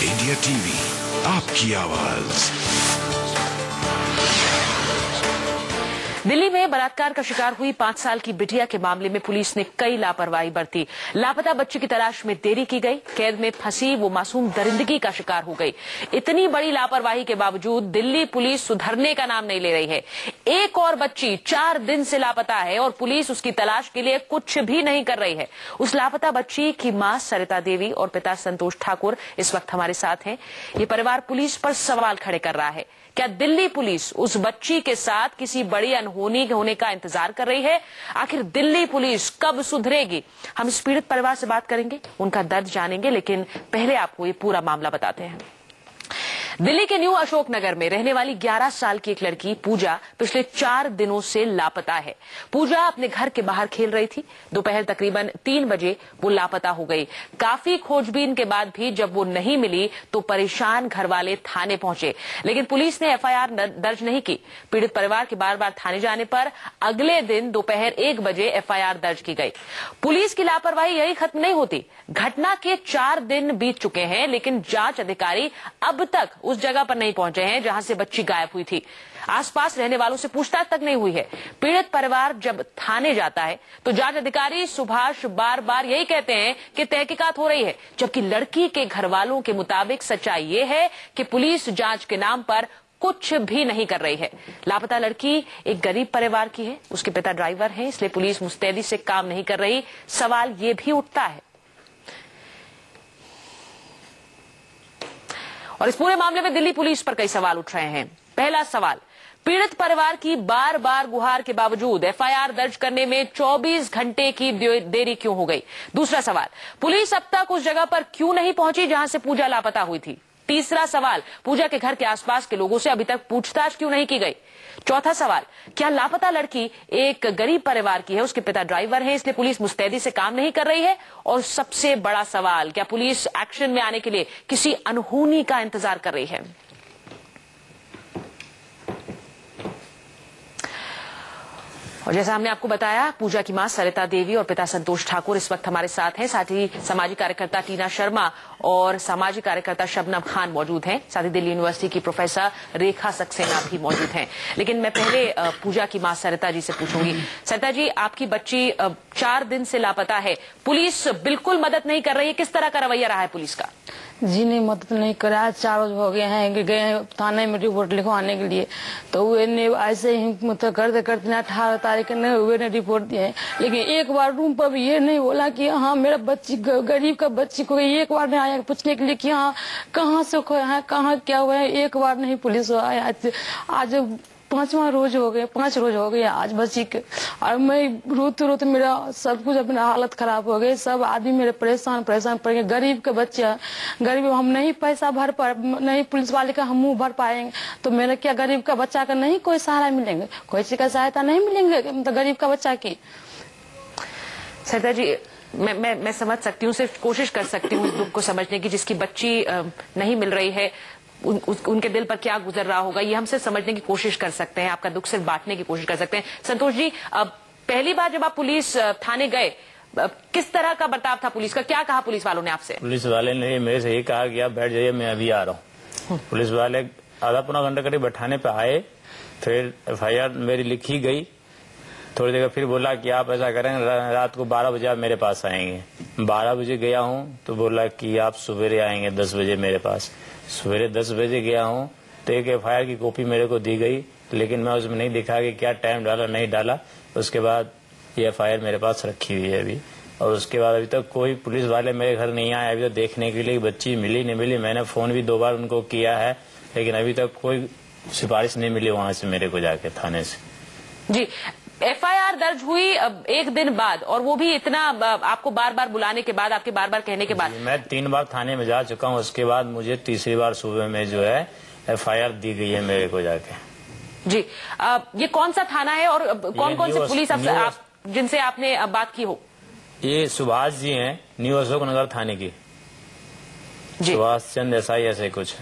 India TV, आपकी आवाज। दिल्ली में बलात्कार का शिकार हुई 5 साल की बिटिया के मामले में पुलिस ने कई लापरवाही बरती। लापता बच्ची की तलाश में देरी की गई। कैद में फंसी वो मासूम दरिंदगी का शिकार हो गई। इतनी बड़ी लापरवाही के बावजूद दिल्ली पुलिस सुधरने का नाम नहीं ले रही है। एक और बच्ची 4 दिन से लापता है और पुलिस उसकी तलाश के लिए कुछ भी नहीं कर रही है। उस लापता बच्ची की मां सरिता देवी और पिता संतोष ठाकुर इस वक्त हमारे साथ हैं। ये परिवार पुलिस पर सवाल खड़े कर रहा है। क्या दिल्ली पुलिस उस बच्ची के साथ किसी बड़ी अनहोनी होने का इंतजार कर रही है? आखिर दिल्ली पुलिस कब सुधरेगी? हम इस पीड़ित परिवार से बात करेंगे, उनका दर्द जानेंगे, लेकिन पहले आपको ये पूरा मामला बताते हैं। दिल्ली के न्यू अशोकनगर में रहने वाली 11 साल की एक लड़की पूजा पिछले 4 दिनों से लापता है। पूजा अपने घर के बाहर खेल रही थी। दोपहर तकरीबन 3 बजे वो लापता हो गई। काफी खोजबीन के बाद भी जब वो नहीं मिली तो परेशान घर वाले थाने पहुंचे, लेकिन पुलिस ने एफआईआर दर्ज नहीं की। पीड़ित परिवार के बार बार थाने जाने पर अगले दिन दोपहर 1 बजे एफआईआर दर्ज की गई। पुलिस की लापरवाही यही खत्म नहीं होती। घटना के 4 दिन बीत चुके हैं, लेकिन जांच अधिकारी अब तक उस जगह पर नहीं पहुंचे हैं जहां से बच्ची गायब हुई थी। आसपास रहने वालों से पूछताछ तक नहीं हुई है। पीड़ित परिवार जब थाने जाता है तो जांच अधिकारी सुभाष बार बार यही कहते हैं कि तहकीकात हो रही है, जबकि लड़की के घर वालों के मुताबिक सच्चाई ये है कि पुलिस जांच के नाम पर कुछ भी नहीं कर रही है। लापता लड़की एक गरीब परिवार की है। उसके पिता ड्राइवर हैं, इसलिए पुलिस मुस्तैदी से काम नहीं कर रही। सवाल ये भी उठता है और इस पूरे मामले में दिल्ली पुलिस पर कई सवाल उठ रहे हैं। पहला सवाल, पीड़ित परिवार की बार बार गुहार के बावजूद एफआईआर दर्ज करने में 24 घंटे की देरी क्यों हो गई? दूसरा सवाल, पुलिस अब तक उस जगह पर क्यों नहीं पहुंची जहां से पूजा लापता हुई थी? तीसरा सवाल, पूजा के घर के आसपास के लोगों से अभी तक पूछताछ क्यों नहीं की गई? चौथा सवाल, क्या लापता लड़की एक गरीब परिवार की है, उसके पिता ड्राइवर हैं, इसलिए पुलिस मुस्तैदी से काम नहीं कर रही है? और सबसे बड़ा सवाल, क्या पुलिस एक्शन में आने के लिए किसी अनहोनी का इंतजार कर रही है? और जैसा हमने आपको बताया, पूजा की मां सरिता देवी और पिता संतोष ठाकुर इस वक्त हमारे साथ हैं। साथ ही सामाजिक कार्यकर्ता टीना शर्मा और सामाजिक कार्यकर्ता शबनम खान मौजूद हैं। साथ ही दिल्ली यूनिवर्सिटी की प्रोफेसर रेखा सक्सेना भी मौजूद हैं। लेकिन मैं पहले पूजा की मां सरिता जी से पूछूंगी। सरिता जी, आपकी बच्ची 4 दिन से लापता है, पुलिस बिल्कुल मदद नहीं कर रही है। किस तरह का रवैया रहा है पुलिस का? जी नहीं, मदद नहीं कर रहा है। 4 रोज हो गए हैं, गए हैं थाने में रिपोर्ट लिखवाने के लिए, तो वे ने ऐसे ही मतलब करते करते 18 तारीख ने वे ने रिपोर्ट दिए है। लेकिन एक बार रूम पर भी ये नहीं बोला कि हाँ मेरा बच्ची गरीब का बच्ची को, एक बार नहीं आया पूछने के लिए कि हाँ कहाँ से खोया है, कहाँ क्या हुआ है। एक बार नहीं पुलिस आया। आज 5वां रोज हो गए, 5 रोज हो गए आज बच्ची के। और मैं रोते रोते मेरा सब कुछ, अपना हालत खराब हो गई। सब आदमी मेरे परेशान पड़ गए। गरीब के बच्चे, गरीब हम नहीं पैसा भर पा, नहीं पुलिस वाले का हम मुंह भर पाएंगे, तो मेरा क्या गरीब का बच्चा का नहीं कोई सहारा मिलेंगे, कोई चीज का सहायता नहीं मिलेंगे मतलब गरीब का बच्चा की। सरिता जी, मैं समझ सकती हूँ, सिर्फ कोशिश कर सकती हूँ दुख को समझने की। जिसकी बच्ची नहीं मिल रही है उनके दिल पर क्या गुजर रहा होगा, ये हम सिर्फ समझने की कोशिश कर सकते हैं, आपका दुख सिर्फ बांटने की कोशिश कर सकते हैं। संतोष जी, पहली बार जब आप पुलिस थाने गए, किस तरह का बर्ताव था पुलिस का? क्या कहा पुलिस वालों ने आपसे? पुलिस वाले ने मेरे से ये कहा कि आप बैठ जाइए, मैं अभी आ रहा हूँ। पुलिस वाले आधा पौना घंटा करीब बैठाने पे आए। फिर एफआईआर मेरी लिखी गई। थोड़ी देर फिर बोला कि आप ऐसा करेंगे, रात को 12 बजे आप मेरे पास आएंगे। 12 बजे गया हूँ तो बोला कि आप सवेरे आएंगे 10 बजे मेरे पास। सवेरे 10 बजे गया हूँ तो एक एफआईआर की कॉपी मेरे को दी गई, लेकिन मैं उसमें नहीं दिखा कि क्या टाइम डाला नहीं डाला। उसके बाद ये एफआईआर मेरे पास रखी हुई है अभी। और उसके बाद अभी तक कोई पुलिस वाले मेरे घर नहीं आए अभी तक देखने के लिए बच्ची मिली नहीं मिली। मैंने फोन भी 2 बार उनको किया है, लेकिन अभी तक कोई सिफारिश नहीं मिली वहां से मेरे को जाके थाने से। जी, एफआईआर दर्ज हुई 1 दिन बाद, और वो भी इतना आपको बार बार बुलाने के बाद, आपके बार बार कहने के बाद। मैं 3 बार थाने में जा चुका हूँ। उसके बाद मुझे तीसरी बार सुबह में जो है एफआईआर दी गई है मेरे को जाके। जी, ये कौन सा थाना है और कौन कौन से पुलिस अफसर जिनसे आपने बात की हो? ये सुभाष जी हैं, न्यू अशोकनगर थाने की, सुभाष चंद्र देसाई ऐसे कुछ।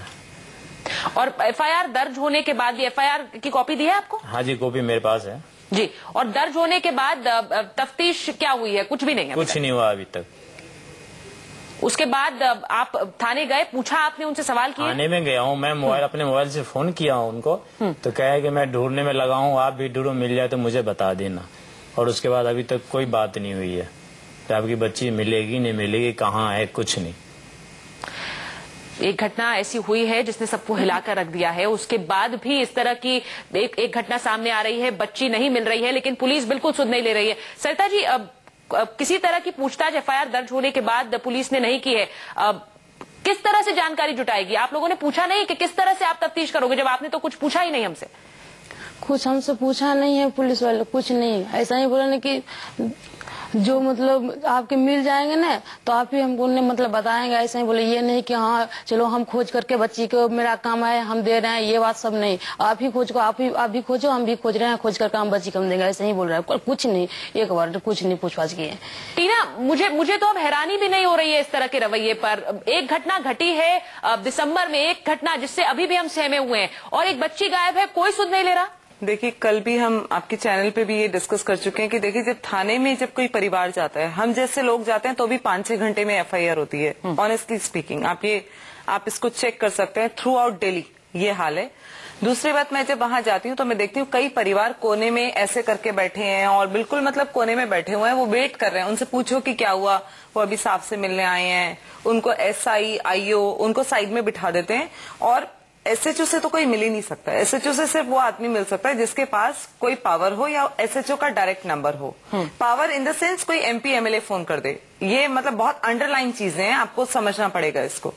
और एफआईआर दर्ज होने के बाद भी एफआईआर की कॉपी दी है आपको? हाँ जी, कॉपी मेरे पास है जी। और दर्ज होने के बाद तफ्तीश क्या हुई है? कुछ भी नहीं है? कुछ नहीं हुआ अभी तक। उसके बाद आप थाने गए, पूछा आपने उनसे, सवाल किए? थाने में गया हूँ मैं, अपने मोबाइल से फोन किया हूँ उनको, तो कहा है कि मैं ढूंढने में लगा हूँ, आप भी ढूंढो, मिल जाए तो मुझे बता देना। और उसके बाद अभी तक कोई बात नहीं हुई है कि आपकी बच्ची मिलेगी नहीं मिलेगी, कहाँ है, कुछ नहीं। एक घटना ऐसी हुई है जिसने सबको हिलाकर रख दिया है, उसके बाद भी इस तरह की एक घटना सामने आ रही है, बच्ची नहीं मिल रही है, लेकिन पुलिस बिल्कुल सुध नहीं ले रही है। सरिता जी, किसी तरह की पूछताछ एफआईआर दर्ज होने के बाद पुलिस ने नहीं की है, किस तरह से जानकारी जुटाएगी? आप लोगों ने पूछा नहीं कि किस तरह से आप तफ्तीश करोगे, जब आपने तो कुछ पूछा ही नहीं हमसे? कुछ हमसे पूछा नहीं है पुलिस वाले, कुछ नहीं, ऐसा ही बोला ना कि जो मतलब आपके मिल जाएंगे ना तो आप ही हमको मतलब बताएंगे, ऐसा ही बोले। ये नहीं कि हाँ चलो हम खोज करके बच्ची को मेरा काम है हम दे रहे हैं, ये बात सब नहीं। आप ही खोज को आप भी खोजो, हम भी खोज रहे हैं, खोज करके हम बच्ची को हम देंगे, ऐसे ही बोल रहे हैं। कुछ नहीं, एक बार तो कुछ नहीं पूछताछ किए। टीना, मुझे तो अब हैरानी भी नहीं हो रही है इस तरह के रवैये पर। एक घटना घटी है दिसंबर में, एक घटना जिससे अभी भी हम सहमे हुए हैं, और एक बच्ची गायब है, कोई सुध नहीं ले रहा। देखिए, कल भी हम आपके चैनल पे भी ये डिस्कस कर चुके हैं कि देखिए, जब थाने में जब कोई परिवार जाता है, हम जैसे लोग जाते हैं तो भी 5-6 घंटे में एफआईआर होती है। ऑनेस्टली स्पीकिंग, आप इसको चेक कर सकते हैं, थ्रू आउट दिल्ली ये हाल है। दूसरी बात, मैं जब वहां जाती हूँ तो मैं देखती हूँ कई परिवार कोने में ऐसे करके बैठे हैं, और बिल्कुल मतलब कोने में बैठे हुए हैं, वो वेट कर रहे हैं। उनसे पूछो कि क्या हुआ, वो अभी साफ से मिलने आए हैं। उनको एसआई, आईओ उनको साइड में बिठा देते हैं, और एसएचओ से तो कोई मिल ही नहीं सकता। एसएचओ से सिर्फ वो आदमी मिल सकता है जिसके पास कोई पावर हो या एसएचओ का डायरेक्ट नंबर हो। पावर इन द सेंस कोई एमपी एमएलए फोन कर दे, ये मतलब बहुत अंडरलाइन चीजें हैं, आपको समझना पड़ेगा इसको।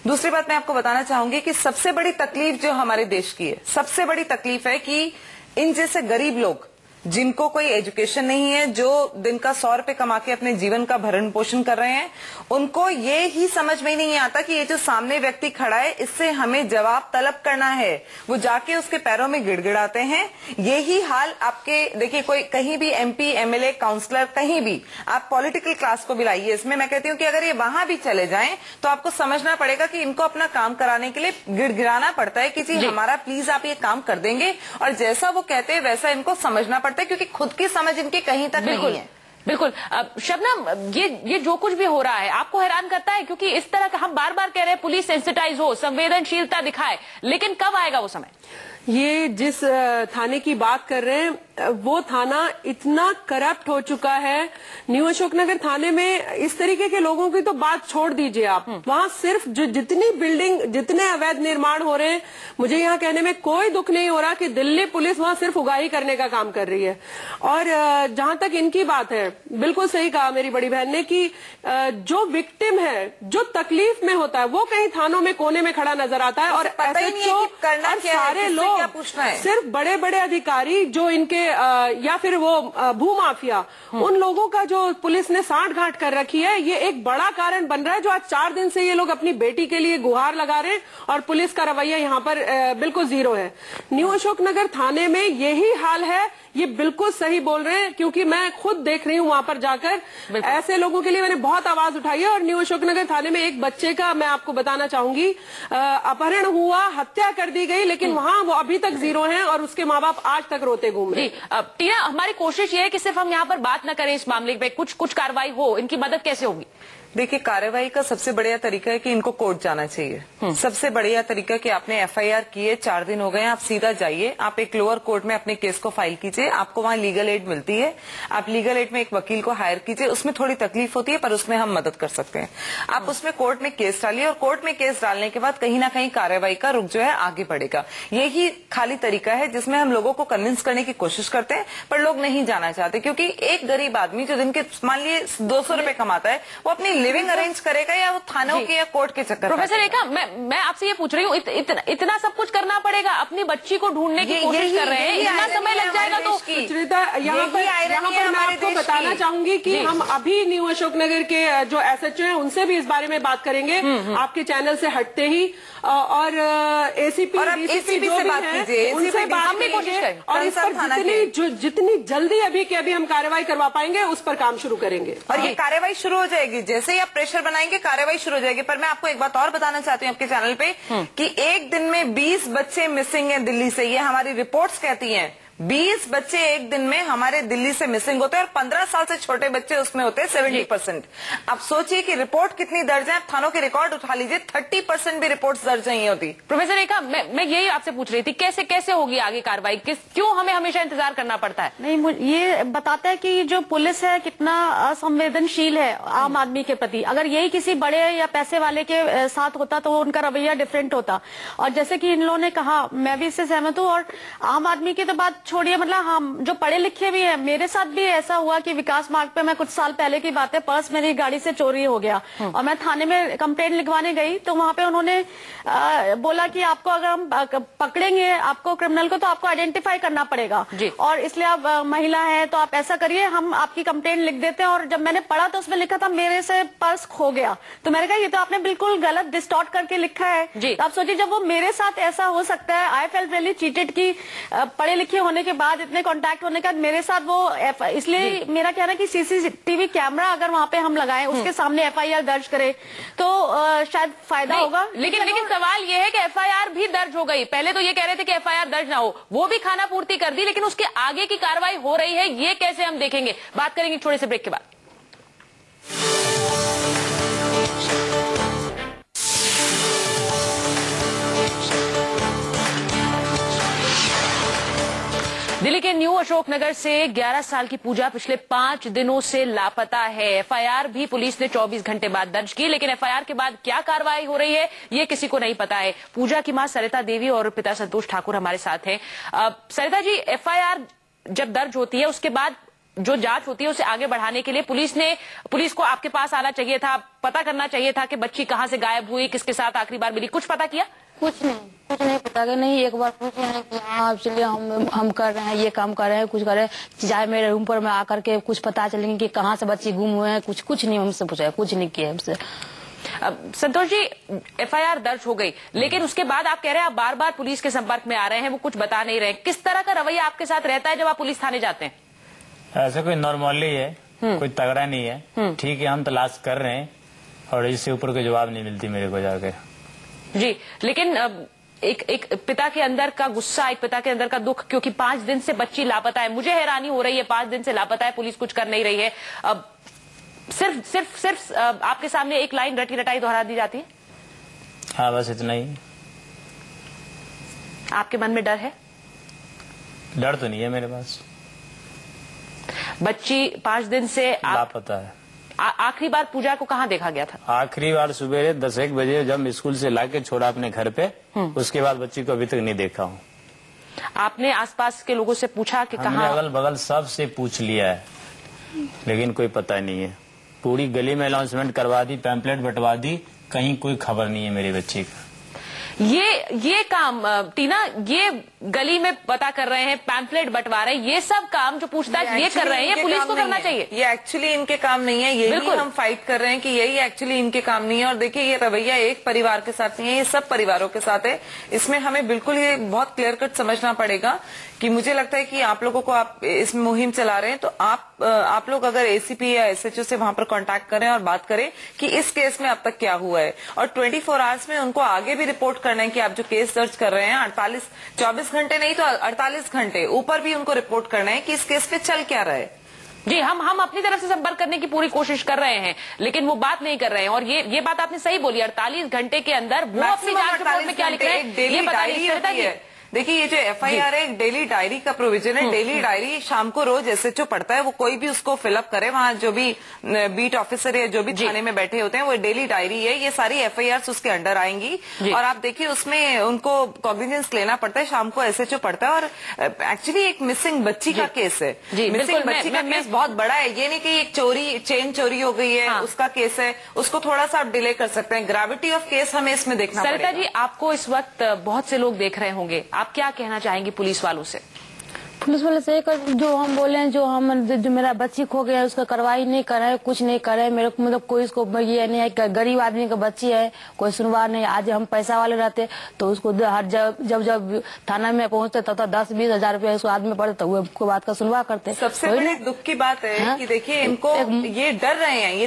दूसरी बात मैं आपको बताना चाहूंगी कि सबसे बड़ी तकलीफ जो हमारे देश की है, सबसे बड़ी तकलीफ है कि इन जैसे गरीब लोग जिनको कोई एजुकेशन नहीं है, जो दिन का 100 रुपए कमा के अपने जीवन का भरण पोषण कर रहे हैं, उनको ये ही समझ में नहीं आता कि ये जो सामने व्यक्ति खड़ा है इससे हमें जवाब तलब करना है। वो जाके उसके पैरों में गिड़गिड़ाते हैं। यही हाल आपके देखिए, कोई कहीं भी एमपी एमएलए काउंसलर, कहीं भी आप पॉलिटिकल क्लास को मिलाइए इसमें। मैं कहती हूँ कि अगर ये वहां भी चले जाएं तो आपको समझना पड़ेगा कि इनको अपना काम कराने के लिए गिड़गिड़ाना पड़ता है कि जी हमारा प्लीज आप ये काम कर देंगे, और जैसा वो कहते हैं वैसा इनको समझना पड़ता है, क्योंकि खुद की समझ इनके कहीं तक नहीं है। बिल्कुल। शबनम, ये जो कुछ भी हो रहा है आपको हैरान करता है? क्योंकि इस तरह का हम बार बार कह रहे हैं पुलिस सेंसिटाइज हो, संवेदनशीलता दिखाए, लेकिन कब आएगा वो समय? ये जिस थाने की बात कर रहे हैं वो थाना इतना करप्ट हो चुका है। न्यू अशोकनगर थाने में इस तरीके के लोगों की तो बात छोड़ दीजिए आप, वहां सिर्फ जो जितनी बिल्डिंग, जितने अवैध निर्माण हो रहे हैं, मुझे यहाँ कहने में कोई दुख नहीं हो रहा कि दिल्ली पुलिस वहां सिर्फ उगाही करने का काम कर रही है। और जहां तक इनकी बात है, बिल्कुल सही कहा मेरी बड़ी बहन ने कि जो विक्टिम है, जो तकलीफ में होता है, वो कहीं थानों में कोने में खड़ा नजर आता है। और एसएचओ और सारे लोग, सिर्फ बड़े बड़े अधिकारी जो इनके या फिर वो भूमाफिया, उन लोगों का जो पुलिस ने सांठ-गांठ कर रखी है, ये एक बड़ा कारण बन रहा है। जो आज 4 दिन से ये लोग अपनी बेटी के लिए गुहार लगा रहे हैं, और पुलिस का रवैया यहाँ पर बिल्कुल जीरो है। न्यू अशोकनगर थाने में यही हाल है, ये बिल्कुल सही बोल रहे हैं, क्योंकि मैं खुद देख रही हूँ वहां पर जाकर। ऐसे लोगों के लिए मैंने बहुत आवाज उठाई है। और न्यू अशोकनगर थाने में एक बच्चे का मैं आपको बताना चाहूंगी, अपहरण हुआ, हत्या कर दी गई, लेकिन वहां वो अभी तक जीरो हैं, और उसके माँ बाप आज तक रोते घूम रहे हैं। टीना, हमारी कोशिश ये है कि सिर्फ हम यहाँ पर बात न करें इस मामले पे, कुछ कार्रवाई हो। इनकी मदद कैसे होगी? देखिए, कार्रवाई का सबसे बढ़िया तरीका है कि इनको कोर्ट जाना चाहिए। सबसे बढ़िया तरीका कि आपने एफआईआर की है, 4 दिन हो गए, आप सीधा जाइए, आप एक लोअर कोर्ट में अपने केस को फाइल कीजिए। आपको वहां लीगल एड मिलती है, आप लीगल एड में एक वकील को हायर कीजिए। उसमें थोड़ी तकलीफ होती है, पर उसमें हम मदद कर सकते हैं। आप उसमें कोर्ट में केस डालिए, और कोर्ट में केस डालने के बाद कहीं ना कहीं कार्रवाई का रुख जो है आगे बढ़ेगा। यही खाली तरीका है जिसमें हम लोगों को कन्विंस करने की कोशिश करते हैं, पर लोग नहीं जाना चाहते। क्योंकि एक गरीब आदमी जो दिन के मान लिए 200 रुपए कमाता है, वो अपनी लिविंग अरेंज करेगा या वो थानों के या कोर्ट के चक्कर? प्रोफेसर रेखा, मैं आपसे ये पूछ रही हूँ, इतना सब कुछ करना पड़ेगा? अपनी बच्ची को ढूंढने की कोशिश कर रहे हैं, इतना समय लग जाएगा तो? सुचरिता, यहाँ पर मैं आपको बताना चाहूंगी कि हम अभी न्यू अशोकनगर के जो एसएचओ हैं उनसे भी इस बारे में बात करेंगे आपके चैनल से हटते ही, और एसीपी डीसीपी से बात कीजिए, उनसे बात की कोशिश करें, और इस पर जितनी जल्दी अभी के अभी हम कार्रवाई करवा पाएंगे उस पर काम शुरू करेंगे। और ये कार्रवाई शुरू हो जाएगी जैसे ही आप प्रेशर बनाएंगे, कार्रवाई शुरू हो जाएगी। पर मैं आपको एक बात और बताना चाहती हूँ आपके चैनल पे कि एक दिन में 20 बच्चे मिसिंग हैं दिल्ली से, ये हमारी रिपोर्ट्स कहती हैं। 20 बच्चे एक दिन में हमारे दिल्ली से मिसिंग होते हैं और 15 साल से छोटे बच्चे उसमें होते हैं 70%। अब सोचिए कि रिपोर्ट कितनी दर्ज है, थानों के रिकॉर्ड उठा लीजिए, 30% भी रिपोर्ट्स दर्ज नहीं होती। प्रोफेसर रेखा, मैं यही आपसे पूछ रही थी, कैसे होगी आगे कार्रवाई, क्यों हमें हमेशा इंतजार करना पड़ता है? नहीं, ये बताता है कि जो पुलिस है कितना असंवेदनशील है आम आदमी के प्रति। अगर यही किसी बड़े या पैसे वाले के साथ होता तो उनका रवैया डिफरेंट होता। और जैसे कि इन लोगों ने कहा, मैं भी इससे सहमत हूँ। और आम आदमी की तो बात छोड़िए, मतलब हम जो पढ़े लिखे भी हैं, मेरे साथ भी ऐसा हुआ कि विकास मार्ग पे मैं कुछ साल पहले की बात है, पर्स मेरी गाड़ी से चोरी हो गया और मैं थाने में कंप्लेंट लिखवाने गई तो वहां पे उन्होंने बोला कि आपको अगर हम पकड़ेंगे आपको क्रिमिनल को तो आपको आइडेंटिफाई करना पड़ेगा और इसलिए आप महिला है तो आप ऐसा करिए, हम आपकी कंप्लेंट लिख देते हैं। और जब मैंने पढ़ा तो उसमें लिखा था मेरे से पर्स खो गया, तो मैंने कहा ये तो आपने बिल्कुल गलत डिस्टॉर्ट करके लिखा है। तो आप सोचिए जब वो मेरे साथ ऐसा हो सकता है, आई फेल्ट रियली चीटेड की पढ़े लिखे होने के बाद, इतने कॉन्टैक्ट होने के बाद मेरे साथ वो, इसलिए मेरा कहना है कि सीसीटीवी कैमरा अगर वहां पे हम लगाएं, उसके सामने एफआईआर दर्ज करें तो शायद फायदा होगा। लेकिन सवाल ये है कि एफआईआर भी दर्ज हो गई, पहले तो ये कह रहे थे कि एफआईआर दर्ज ना हो, वो भी खाना पूर्ति कर दी, लेकिन उसके आगे की कार्रवाई हो रही है, ये कैसे हम देखेंगे? बात करेंगे छोटे से ब्रेक के बाद। दिल्ली के न्यू अशोकनगर से 11 साल की पूजा पिछले 5 दिनों से लापता है। एफआईआर भी पुलिस ने 24 घंटे बाद दर्ज की, लेकिन एफआईआर के बाद क्या कार्रवाई हो रही है ये किसी को नहीं पता है। पूजा की मां सरिता देवी और पिता संतोष ठाकुर हमारे साथ हैं। सरिता जी, एफआईआर जब दर्ज होती है उसके बाद जो जांच होती है उसे आगे बढ़ाने के लिए पुलिस को आपके पास आना चाहिए था, पता करना चाहिए था कि बच्ची कहां से गायब हुई, किसके साथ आखिरी बार मिली, कुछ पता किया? कुछ नहीं पता कि नहीं। एक बार पूछे हैं कि हाँ चलिए हम कर रहे हैं, ये काम कर रहे हैं, कुछ कर रहे हैं, चाहे मेरे रूम पर मैं आकर के कुछ पता चलेंगे कि कहाँ से बच्ची गुम हुए हैं, कुछ नहीं हमसे पूछा, कुछ नहीं किया हमसे। संतोष जी, एफआईआर दर्ज हो गई, लेकिन उसके बाद आप कह रहे हैं आप बार बार पुलिस के संपर्क में आ रहे हैं, वो कुछ बता नहीं रहे। किस तरह का रवैया आपके साथ रहता है जब आप पुलिस थाने जाते हैं? ऐसा कोई नॉर्मली है, कोई तगड़ा नहीं है, ठीक है, हम तलाश कर रहे हैं और इससे ऊपर कोई जवाब नहीं मिलती मेरे को जाके। जी, लेकिन एक पिता के अंदर का गुस्सा, एक पिता के अंदर का दुख, क्योंकि 5 दिन से बच्ची लापता है। मुझे हैरानी हो रही है, 5 दिन से लापता है, पुलिस कुछ कर नहीं रही है। अब सिर्फ आपके सामने एक लाइन रटी रटाई दोहरा दी जाती है। हाँ, बस इतना ही। आपके मन में डर है? डर तो नहीं है मेरे पास। बच्ची 5 दिन से लापता है। आखिरी बार पूजा को कहाँ देखा गया था? आखिरी बार सुबह 10-1 बजे जब स्कूल से लाके छोड़ा अपने घर पे, उसके बाद बच्ची को अभी तक नहीं देखा हूँ। आपने आसपास के लोगों से पूछा कि कहाँ? अगल बगल सब से पूछ लिया है, लेकिन कोई पता नहीं है। पूरी गली में अनाउंसमेंट करवा दी, पैम्पलेट बंटवा दी, कहीं कोई खबर नहीं है मेरी बच्ची का। ये काम टीना, ये गली में पता कर रहे हैं, पैम्पलेट बंटवा रहे हैं, ये सब काम जो पूछताछ ये कर रहे हैं, ये पुलिस को करना चाहिए। ये एक्चुअली इनके काम नहीं है, यही हम फाइट कर रहे हैं कि यही एक्चुअली इनके काम नहीं है। और देखिए, ये रवैया एक परिवार के साथ नहीं है, ये सब परिवारों के साथ है। इसमें हमें बिल्कुल ये बहुत क्लियर कट समझना पड़ेगा कि मुझे लगता है कि आप लोगों को, आप इस मुहिम चला रहे हैं तो आप लोग अगर एसीपी या एसएचओ से वहां पर कांटेक्ट करें और बात करें कि इस केस में अब तक क्या हुआ है, और 24 आवर्स में उनको आगे भी रिपोर्ट करना है कि आप जो केस दर्ज कर रहे हैं 24 घंटे नहीं तो 48 घंटे ऊपर भी उनको रिपोर्ट करना है कि इस केस पे चल क्या रहा है। जी, हम अपनी तरफ से संपर्क करने की पूरी कोशिश कर रहे हैं, लेकिन वो बात नहीं कर रहे हैं। और ये बात आपने सही बोली, 48 घंटे के अंदर वो अपनी जांच रिपोर्ट में क्या लिख रहे हैं ये बता नहीं। देखिए, ये जो एफआईआर है एक डेली डायरी का प्रोविजन है। डेली डायरी शाम को रोज एसएचओ पढ़ता है, वो कोई भी उसको फिलअप करे, वहां जो भी बीट ऑफिसर या जो भी थाने में बैठे होते हैं, वो डेली डायरी है। ये सारी एफआईआर उसके अंडर आएंगी और आप देखिए उसमें उनको कॉग्निजेंस लेना पड़ता है। शाम को एसएचओ पढ़ता है और एक्चुअली एक मिसिंग बच्ची का केस है। मिसिंग बच्ची का केस बहुत बड़ा है, ये नहीं कि एक चेन चोरी हो गई है उसका केस है, उसको थोड़ा सा आप डिले कर सकते हैं। ग्रेविटी ऑफ केस हमें इसमें देखना पड़ेगा। सरिता जी, आपको इस वक्त बहुत से लोग देख रहे होंगे, आप क्या कहना चाहेंगे पुलिस वालों से? पुलिस वाले से जो हम बोले हैं, जो मेरा बच्ची खो गया है उसका कार्रवाई नहीं कर रहा है, कुछ नहीं कर रहे हैं। मेरे को मतलब कोई इसको ये नहीं है, गरीब आदमी का बच्ची है, कोई सुनवाई नहीं। आज हम पैसा वाले रहते तो उसको जब थाना में पहुंचते तब 10-20 हजार रुपया उसको आदमी पड़े तो वो बात का सुनवा करते। सबसे बड़ी दुख की बात है कि देखिए, इनको ये डर रहे हैं, ये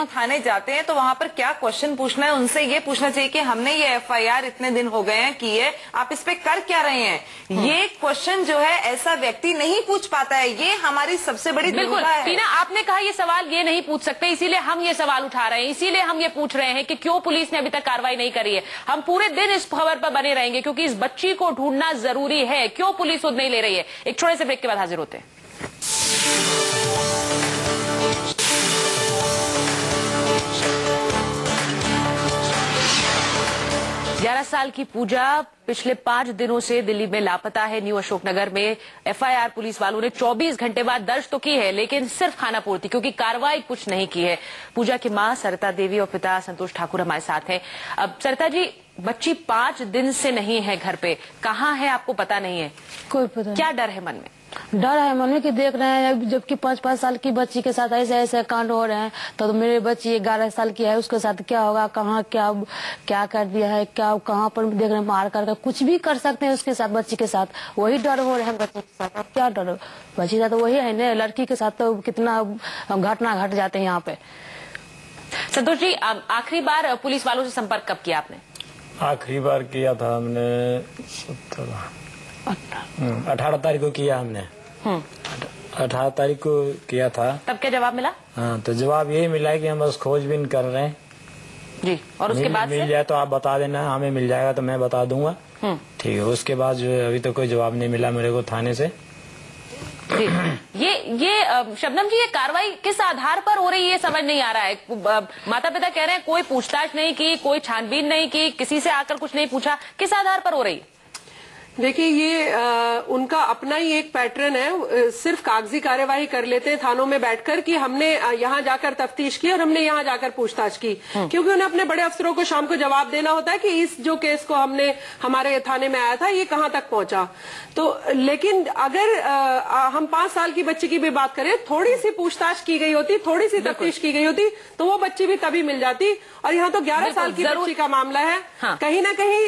थाने जाते हैं तो वहाँ पर क्या क्वेश्चन पूछना है, उनसे ये पूछना चाहिए कि हमने ये एफआईआर इतने दिन हो गए हैं की है, आप इस पे कर क्या रहे हैं। ये क्वेश्चन जो है ऐसा व्यक्ति नहीं पूछ पाता है, ये हमारी सबसे बड़ी बिल्कुल दुविधा है। टीना, आपने कहा ये सवाल ये नहीं पूछ सकते, इसीलिए हम ये सवाल उठा रहे हैं, इसीलिए हम ये पूछ रहे हैं कि क्यों पुलिस ने अभी तक कार्रवाई नहीं करी है। हम पूरे दिन इस खबर पर बने रहेंगे क्योंकि इस बच्ची को ढूंढना जरूरी है। क्यों पुलिस खुद नहीं ले रही है? एक छोटे से ब्रेक के बाद हाजिर होते हैं। 11 साल की पूजा पिछले 5 दिनों से दिल्ली में लापता है। न्यू अशोकनगर में एफआईआर पुलिस वालों ने 24 घंटे बाद दर्ज तो की है, लेकिन सिर्फ खानापूर्ति, क्योंकि कार्रवाई कुछ नहीं की है। पूजा की मां सरिता देवी और पिता संतोष ठाकुर हमारे साथ हैं। अब सरिता जी, बच्ची 5 दिन से नहीं है घर पे, कहाँ है आपको पता नहीं है? कोई पता नहीं। क्या डर है मन में? डर है मन में कि देख रहे हैं जबकि 5-5 साल की बच्ची के साथ ऐसे ऐसे कांड हो रहे हैं, तो मेरे बच्ची 11 साल की है, उसके साथ क्या होगा, कहाँ क्या कर दिया है, क्या कहाँ पर देख रहे हैं, मार कर कुछ भी कर सकते हैं उसके साथ, बच्ची के साथ। वही डर हो रहा है बच्ची के साथ। क्या डर, बच्ची का तो वही है ना, लड़की के साथ तो कितना घटना घट जाते हैं यहाँ पे। संतोष जी, आखिरी बार पुलिस वालों से संपर्क कब किया आपने? आखिरी बार किया था हमने 18 तारीख को किया हमने। 18 तारीख को किया था। तब क्या जवाब मिला? हाँ, तो जवाब यही मिला है कि हम बस खोजबीन कर रहे हैं जी। और उसके बाद मिल जाए तो आप बता देना, हमें मिल जाएगा तो मैं बता दूंगा। ठीक है। उसके बाद जो है अभी तो कोई जवाब नहीं मिला मेरे को थाने से। जी। ये शबनम जी, ये कार्रवाई किस आधार पर हो रही है समझ नहीं आ रहा है। माता पिता कह रहे हैं कोई पूछताछ नहीं की, कोई छानबीन नहीं की, किसी से आकर कुछ नहीं पूछा, किस आधार पर हो रही है? देखिए, ये उनका अपना ही एक पैटर्न है। सिर्फ कागजी कार्यवाही कर लेते हैं थानों में बैठकर कि हमने यहाँ जाकर तफ्तीश की और हमने यहाँ जाकर पूछताछ की, क्योंकि उन्हें अपने बड़े अफसरों को शाम को जवाब देना होता है कि इस जो केस को हमने हमारे थाने में आया था ये कहाँ तक पहुंचा। तो लेकिन अगर हम 5 साल की बच्ची की भी बात करें, थोड़ी सी पूछताछ की गई होती, थोड़ी सी तफ्तीश की गई होती तो वो बच्ची भी तभी मिल जाती। और यहाँ तो 11 साल की बच्ची का मामला है। हाँ। कहीं ना कहीं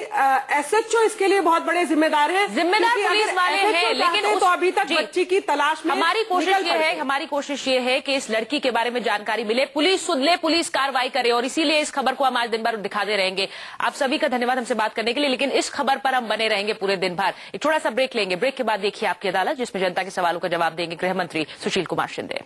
एसएचओ इसके लिए बहुत बड़े जिम्मेदार पुलिस वाले हैं, लेकिन तो अभी तक बच्ची की तलाश में हमारी कोशिश ये है कि इस लड़की के बारे में जानकारी मिले, पुलिस सुन ले, पुलिस कार्रवाई करे, और इसीलिए इस खबर को हम आज दिन भर दिखाते रहेंगे। आप सभी का धन्यवाद हमसे बात करने के लिए, लेकिन इस खबर पर हम बने रहेंगे पूरे दिन भर। एक थोड़ा सा ब्रेक लेंगे, ब्रेक के बाद देखिए आपकी अदालत, जिसमें जनता के सवालों का जवाब देंगे गृह मंत्री सुशील कुमार शिंदे।